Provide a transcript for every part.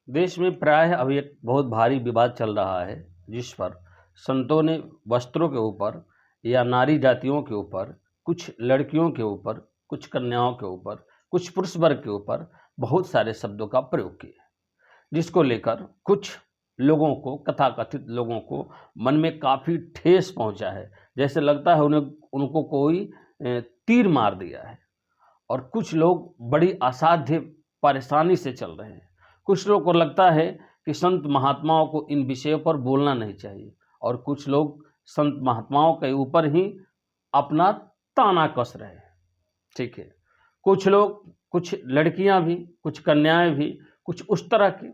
देश में प्रायः अभी एक बहुत भारी विवाद चल रहा है, जिस पर संतों ने वस्त्रों के ऊपर या नारी जातियों के ऊपर, कुछ लड़कियों के ऊपर, कुछ कन्याओं के ऊपर, कुछ पुरुष वर्ग के ऊपर बहुत सारे शब्दों का प्रयोग किया, जिसको लेकर कुछ लोगों को, तथाकथित लोगों को मन में काफ़ी ठेस पहुंचा है। जैसे लगता है उनको कोई तीर मार दिया है। और कुछ लोग बड़ी असाध्य परेशानी से चल रहे हैं। कुछ लोगों को लगता है कि संत महात्माओं को इन विषयों पर बोलना नहीं चाहिए, और कुछ लोग संत महात्माओं के ऊपर ही अपना ताना कस रहे हैं। ठीक है, कुछ लोग, कुछ लड़कियां भी, कुछ कन्याएं भी, कुछ उस तरह की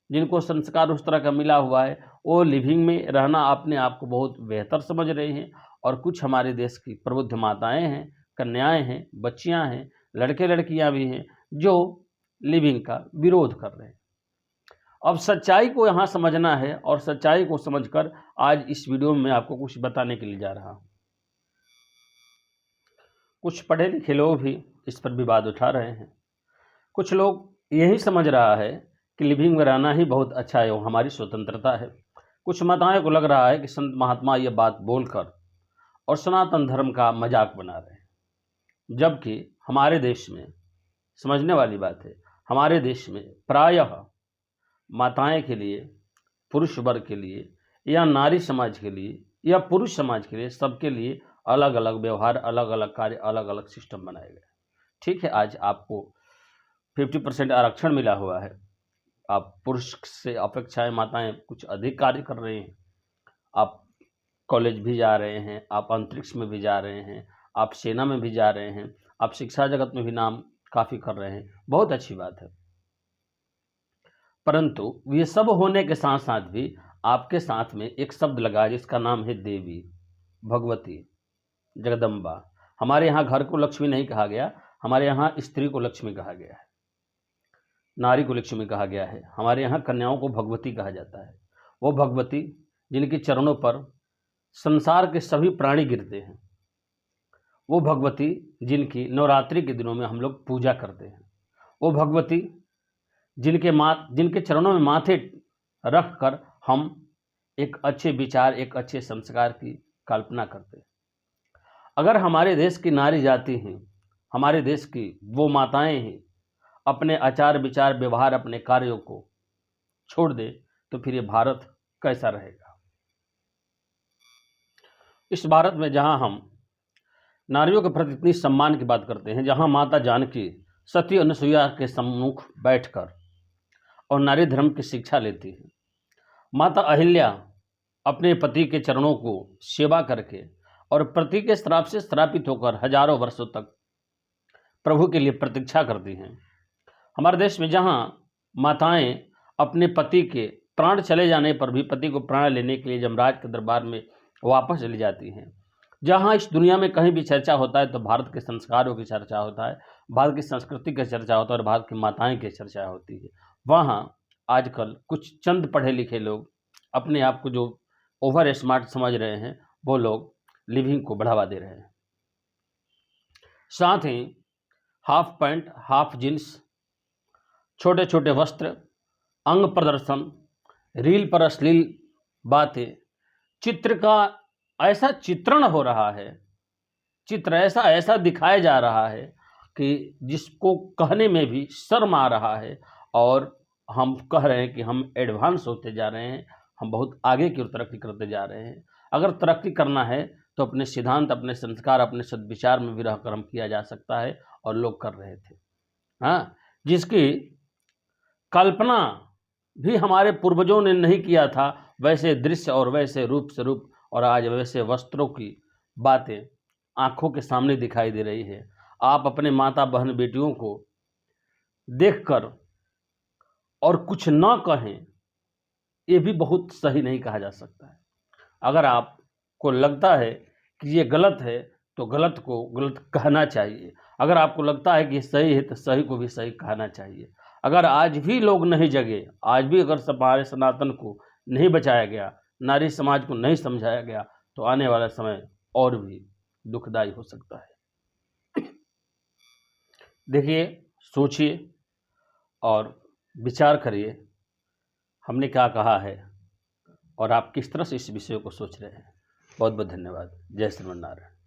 जिनको संस्कार उस तरह का मिला हुआ है, वो लिविंग में रहना अपने आप को बहुत बेहतर समझ रहे हैं। और कुछ हमारे देश की प्रबुद्ध माताएं हैं, कन्याएं हैं, बच्चियां हैं, लड़के लड़कियां भी हैं जो लिविंग का विरोध कर रहे हैं। अब सच्चाई को यहाँ समझना है, और सच्चाई को समझकर आज इस वीडियो में मैं आपको कुछ बताने के लिए जा रहा हूँ। कुछ पढ़े लिखे लोग भी इस पर विवाद उठा रहे हैं। कुछ लोग यही समझ रहा है कि लिविंग में रहना ही बहुत अच्छा है, वो हमारी स्वतंत्रता है। कुछ माताएं को लग रहा है कि संत महात्मा ये बात बोलकर और सनातन धर्म का मजाक बना रहे हैं, जबकि हमारे देश में समझने वाली बात है, हमारे देश में प्रायः माताएं के लिए, पुरुष वर्ग के लिए, या नारी समाज के लिए, या पुरुष समाज के लिए, सबके लिए अलग अलग व्यवहार, अलग अलग कार्य, अलग अलग सिस्टम बनाए गए। ठीक है, आज आपको 50% आरक्षण मिला हुआ है। आप पुरुष से अपेक्षाएं माताएं कुछ अधिक कार्य कर रही हैं। आप कॉलेज भी जा रहे हैं, आप अंतरिक्ष में भी जा रहे हैं, आप सेना में भी जा रहे हैं, आप शिक्षा जगत में भी नाम काफ़ी कर रहे हैं। बहुत अच्छी बात है, परंतु ये सब होने के साथ साथ भी आपके साथ में एक शब्द लगा जिसका नाम है देवी, भगवती, जगदम्बा। हमारे यहाँ घर को लक्ष्मी नहीं कहा गया, हमारे यहाँ स्त्री को लक्ष्मी कहा गया है, नारी को लक्ष्मी कहा गया है। हमारे यहाँ कन्याओं को भगवती कहा जाता है। वो भगवती जिनके चरणों पर संसार के सभी प्राणी गिरते हैं, वो भगवती जिनकी नवरात्रि के दिनों में हम लोग पूजा करते हैं, वो भगवती जिनके चरणों में माथे रख कर हम एक अच्छे विचार, एक अच्छे संस्कार की कल्पना करते हैं। अगर हमारे देश की नारी जाति हैं, हमारे देश की वो माताएं हैं, अपने आचार विचार, व्यवहार, अपने कार्यों को छोड़ दे, तो फिर ये भारत कैसा रहेगा। इस भारत में जहां हम नारियों के प्रति इतनी सम्मान की बात करते हैं, जहां माता जानकी सती अनुसुईया के सम्मुख बैठकर और नारी धर्म की शिक्षा लेती है, माता अहिल्या अपने पति के चरणों को सेवा करके और पति के श्राप से श्रापित होकर हजारों वर्षों तक प्रभु के लिए प्रतीक्षा करती हैं। हमारे देश में जहां माताएं अपने पति के प्राण चले जाने पर भी पति को प्राण लेने के लिए यमराज के दरबार में वापस चली जाती हैं, जहां इस दुनिया में कहीं भी चर्चा होता है तो भारत के संस्कारों की चर्चा होता है, भारत की संस्कृति की चर्चा होता है और भारत की माताएं की चर्चा होती है, वहाँ आजकल कुछ चंद पढ़े लिखे लोग अपने आप को जो ओवर स्मार्ट समझ रहे हैं, वो लोग लिविंग को बढ़ावा दे रहे हैं। साथ ही हाफ पैंट, हाफ जींस, छोटे छोटे वस्त्र, अंग प्रदर्शन, रील पर अश्लील बातें, चित्र का ऐसा चित्रण हो रहा है, चित्र ऐसा ऐसा दिखाया जा रहा है कि जिसको कहने में भी शर्म आ रहा है, और हम कह रहे हैं कि हम एडवांस होते जा रहे हैं, हम बहुत आगे की ओर तरक्की करते जा रहे हैं। अगर तरक्की करना है तो अपने सिद्धांत, अपने संस्कार, अपने सद्विचार में भी रहकर हम किया जा सकता है, और लोग कर रहे थे। हाँ, जिसकी कल्पना भी हमारे पूर्वजों ने नहीं किया था, वैसे दृश्य और वैसे रूप स्वरूप और आज वैसे वस्त्रों की बातें आंखों के सामने दिखाई दे रही है। आप अपने माता बहन बेटियों को देखकर और कुछ ना कहें, ये भी बहुत सही नहीं कहा जा सकता है। अगर आपको लगता है कि ये गलत है तो गलत को गलत कहना चाहिए, अगर आपको लगता है कि ये सही है तो सही को भी सही कहना चाहिए। अगर आज भी लोग नहीं जगे, आज भी अगर हमारे सनातन को नहीं बचाया गया, नारी समाज को नहीं समझाया गया, तो आने वाला समय और भी दुखदायी हो सकता है। देखिए, सोचिए और विचार करिए हमने क्या कहा है और आप किस तरह से इस विषय को सोच रहे हैं। बहुत बहुत धन्यवाद। जय श्रीमन नारायण।